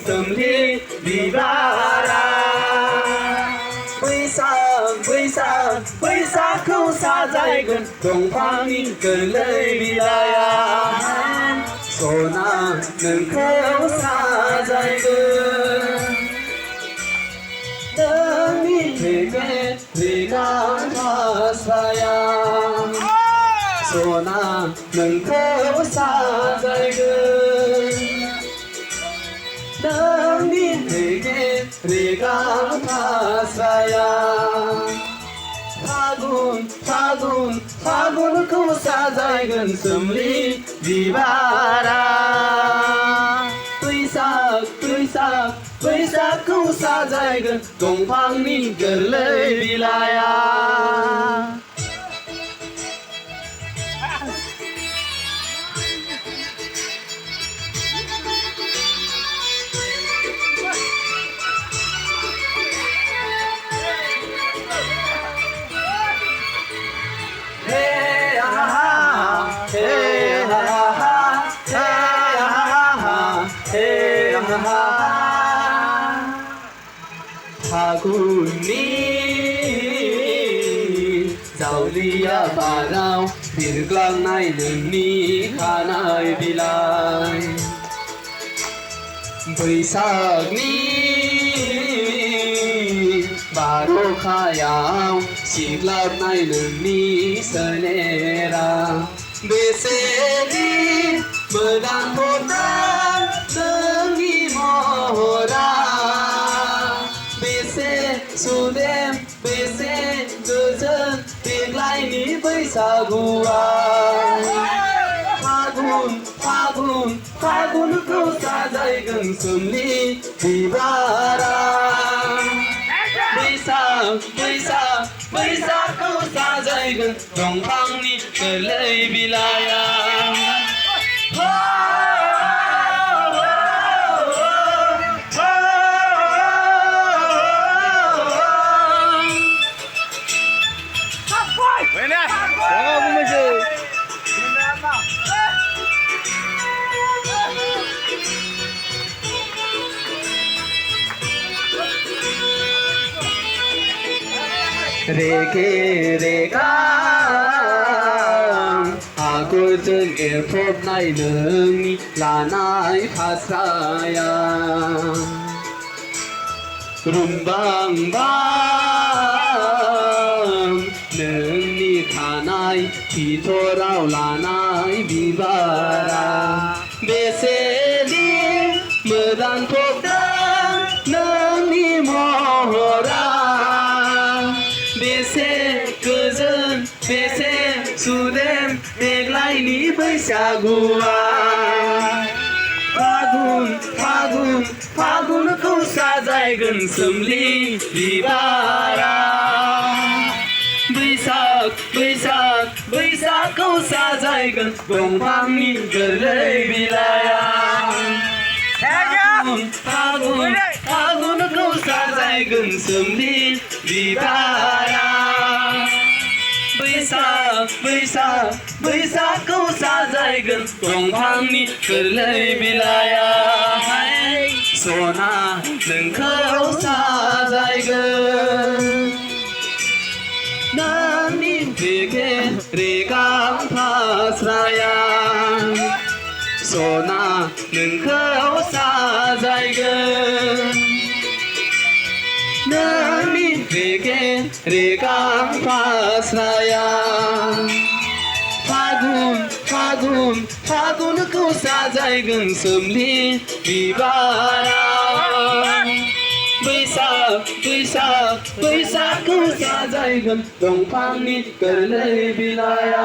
सोमलि बिबारा बैसागखौ साजायगोन दंफांनि गोरलै बिलाइआ सना नोंखौ साजायगोन नोंनि रेगां फास्राया सना नोंखौ साजायगोन नोंनि रेगां फास्राया फागुनखौ साजायगोन सोमलि बिबारा बैसागखौ साजायगोन दंफांनि गोरलै बिलाइआ फागुननि जावलिया बाराव बिरग्लांनाय नोंनि खानाय बिलाइ बैसागनि बार'खायाव सिग्लाबनाय नोंनि सोलेरा बेसेदि मोजां हरदों नोंनि महरा बेसे सुदेम बेसे गोजोन देग्लायनि बैसागुआ फागुनखौ साजायगोन सोमलि बिबारा बैसागखौ साजायगोन दंफांनि गोरलै बिलाइआ रेगे रेगां आगरजों एरफबनाय नोंनि लानाय फास्राया रुमबांबां नोंनि खानाय फिथराव लानाय बिबारा बेसेदि मोजां फबदों नोंनि महरा बेसे गोजोन बेसे सुदेम देग्लायनि बैसागुआ फागुनखौ साजायगोन सोमलि बिबारा बैसागखौ साजायगोन दंफांनि गोरलै बिलाइआ फागुनखौ साजायगोन सोमलि बिबारा बैसागखौ साजायगोन दंफांनि गोरलै बिलाइआ सना नोंखौ साजायगोन नोंनि रेगां फास्राया सना नोंखौ साजायगोन नोंनि रेगां फास्राया फागुनखौ साजायगोन सोमलि बिबारा बैसागखौ साजायगोन दंफांनि गोरलै बिलाइआ